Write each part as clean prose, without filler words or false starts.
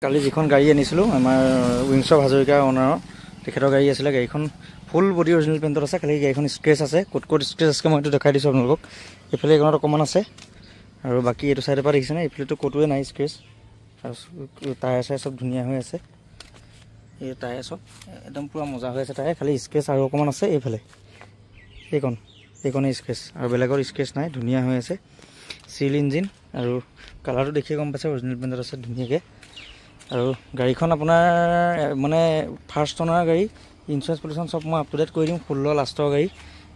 কালি যিখন গাড়ী আনিছিলোঁ আমাৰ উইংছৰ হাজৰিকা অনাৰৰ তেখেতৰ গাড়ী আছিলে। গাড়ীখন ফুল বডি অৰিজিনেল পেইণ্টত আছে, খালি গাড়ীখন স্ক্ৰেচ আছে। ক'ত স্ক্ৰেচ আছে মই এইটো দেখাই দিছোঁ আপোনালোকক। এইফালে এইখনত অকণমান আছে আৰু বাকী এইটো চাইডৰ পৰা দেখিছেনে, এইফালেতো ক'তোৱে নাই স্ক্ৰেচ। আৰু টায়াৰ চায়াৰ চব ধুনীয়া হৈ আছে। এই টায়াৰ চব একদম পূৰা মজা হৈ আছে টায়াৰ, খালি স্ক্ৰেচ আৰু অকণমান আছে এইফালে। এইকণে স্ক্ৰেচ আৰু বেলেগৰ স্ক্ৰেচ নাই, ধুনীয়া হৈ আছে। চিল ইঞ্জিন আৰু কালাৰটো দেখিয়ে গম পাইছে অৰিজিনেল পেইণ্টত আছে ধুনীয়াকৈ। আৰু গাড়ীখন আপোনাৰ মানে ফাৰ্ষ্ট অনাৰ গাড়ী, ইঞ্চুৰেঞ্চ পলিউশ্যন চব মই আপ টু ডেট কৰি দিম। 16 লাষ্টৰ গাড়ী,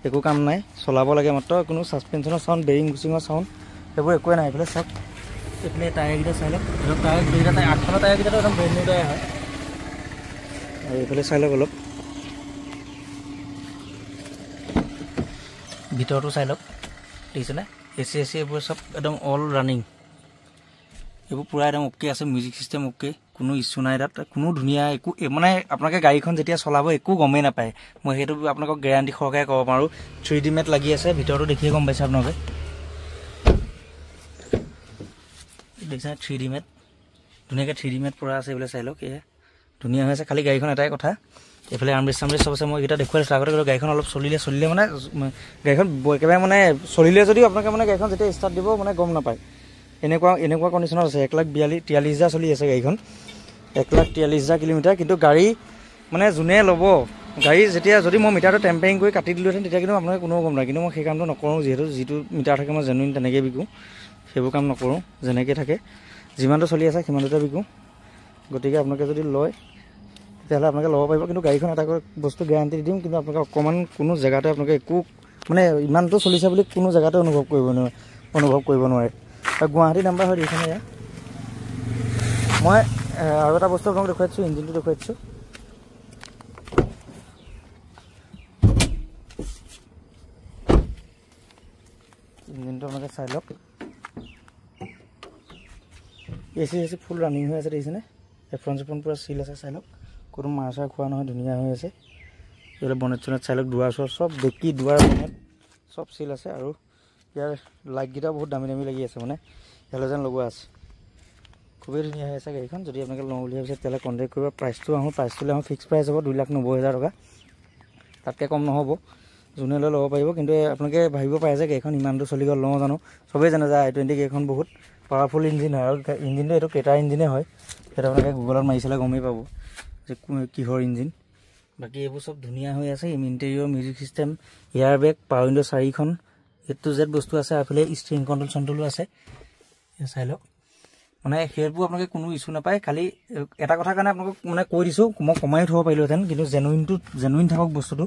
একো কাম নাই, চলাব লাগে মাত্ৰ। কোনো ছাছপেনশ্যনৰ চাউণ্ড, বেৰিং গুচিঙৰ চাউণ্ড সেইবোৰ একোৱে নাই। এইফালে চাওক, এইফালে টায়াৰকেইটা চাই লওক, ধৰক টায়াৰ আগফালৰ টায়াৰকেইটাতো একদম ব্ৰেণ্ড নিউ টায়াৰ হয়। আৰু এইফালে চাই লওক অলপ, ভিতৰতো চাই লওক, দেখিছেনে? এচি এইবোৰ চব একদম অল ৰানিং, এইবোৰ পূৰা একদম অ'কে আছে। মিউজিক চিষ্টেম অ'কে, কোনো ইছ্যু নাই তাত, কোনো ধুনীয়া একো মানে আপোনালোকে গাড়ীখন যেতিয়া চলাব একো গমেই নাপায়। মই সেইটো আপোনালোকক গেৰাণ্টি সহকাৰে ক'ব পাৰোঁ। 3D মেট লাগি আছে, ভিতৰতো দেখিয়ে গম পাইছে আপোনালোকে। দেখিছেনে 3D মেট, ধুনীয়াকৈ 3D মেট পূৰা আছে। এইবিলাক চাই লওক, এয়া ধুনীয়া হৈ আছে। খালি গাড়ীখন এটাই কথা, এইফালে আৰ্মৰেষ্ট চাৰ্মৰেষ্ট চব আছে। মই এইকেইটা দেখুৱাই দিছোঁ আগতে। গাড়ীখন অলপ চলিলে মানে গাড়ীখন একেবাৰে মানে চলিলে যদিও আপোনালোকে মানে গাড়ীখন যেতিয়া ষ্টাৰ্ট দিব মানে গম নাপায়। এনেকুৱা কণ্ডিশ্যনত আছে। 1,43,000 চলি আছে গাড়ীখন, 1,43,000 কিলোমিটাৰ। কিন্তু গাড়ী মানে যোনে ল'ব গাড়ী যেতিয়া যদি মই মিটাৰটো টেম্পাৰিং কৰি কাটি দিলোহেঁতেন তেতিয়া কিন্তু আপোনালোকে কোনেও গম নাই। কিন্তু মই সেই কামটো নকৰোঁ, যিটো মিটাৰ থাকে মই জেনুইন তেনেকৈ বিকোঁ। সেইবোৰ কাম নকৰোঁ, যেনেকৈ থাকে যিমানটো চলি আছে সিমানটোতে বিকোঁ। গতিকে আপোনালোকে যদি লয় তেতিয়াহ'লে আপোনালোকে ল'ব পাৰিব। কিন্তু গাড়ীখন এটা বস্তু গেৰাণ্টি দি দিম, কিন্তু আপোনালোকে অকণমান কোনো জেগাতে আপোনালোকে একো মানে ইমানটো চলিছে বুলি কোনো জেগাতে অনুভৱ কৰিব নোৱাৰে। গুৱাহাটী নাম্বাৰ হয় এইখনে। এয়া মই আৰু এটা বস্তু আপোনাক দেখুৱাই দিছোঁ, ইঞ্জিনটো দেখুৱাই দিছোঁ। ইঞ্জিনটো আপোনালোকে চাই লওক, এচি ফুল ৰানিং হৈ আছে, দেখিছেনে? এফ্ৰন চেফ্ৰন পূৰা চিল আছে, চাই লওক, কোনো মাৰ চাৰ খোৱা নহয়, ধুনীয়া হৈ আছে। এইফালে বনেট চনেট চাই লওক, দুৱাৰ চোৱাৰ চব ডেকি দুৱাৰ বনেট চব চিল আছে। আৰু ইয়াৰ লাইটকেইটাও বহুত দামী দামী লাগি আছে, মানে হেল'জেন লগোৱা আছে। খুবেই ধুনীয়া হৈ আছে গাড়ীখন। যদি আপোনালোকে লওঁ বুলি ভাবিছে তেতিয়াহ'লে কণ্টেক্ট কৰিব। প্ৰাইচটোলৈ ফিক্স প্ৰাইচ হ'ব 2,90,000 টকা, তাতকৈ কম নহ'ব। যোনে লৈ ল'ব পাৰিব। কিন্তু আপোনালোকে ভাবিব পাৰে যে গাড়ীখন ইমানটো চলি গ'ল, লওঁ জানো। চবেই জানে যে i20 গাড়ীখন বহুত পাৱাৰফুল ইঞ্জিন হয়, আৰু ইঞ্জিনটো এইটো ক্ৰেটাৰ ইঞ্জিনে হয়। সেইটো আপোনালোকে গুগলত মাৰি চালে গমেই পাব যে কিহৰ ইঞ্জিন। বাকী এইবোৰ চব ধুনীয়া হৈ আছে। Interior, music system, air bag, power window 4খন, A to Z বস্তু আছে। এইফালে ষ্টিৰিং কণ্ট্ৰলো আছে, চাই লওক। মানে সেইবোৰ আপোনালোকে কোনো ইছ্যু নাপায়। খালি এটা কথা কাৰণে আপোনালোকক মানে কৈ দিছোঁ, মই কমাই থ'ব পাৰিলোহেঁতেন, কিন্তু জেনুইন থাকক বস্তুটো।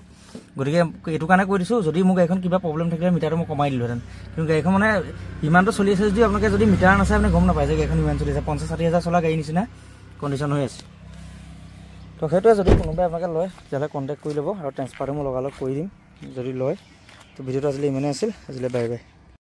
গতিকে এইটো কাৰণে কৈ দিছোঁ, যদি মোৰ গাড়ীখন কিবা প্ৰব্লেম থাকিলে মিটাৰটো মই কমাই দিলোহেঁতেন। কিন্তু গাড়ীখন মানে ইমানটো চলি আছে যদি আপোনালোকে যদি মিটাৰ নাচায় আপুনি গম নাপায় যে গাড়ীখন ইমান চলি আছে। 50-60 হাজাৰ চলা গাড়ী নিচিনা কণ্ডিশ্যন হৈ আছে। তো সেইটোৱে, যদি কোনোবাই আপোনালোকে লয় তেতিয়াহ'লে কণ্টেক্ট কৰি ল'ব, আৰু ট্ৰেন্সফাৰটো মই লগালগ কৰি দিম যদি লয়। তো ভিডিঅ'টো আজিলৈ ইমানেই আছিল। আজিলৈ বাই বাই।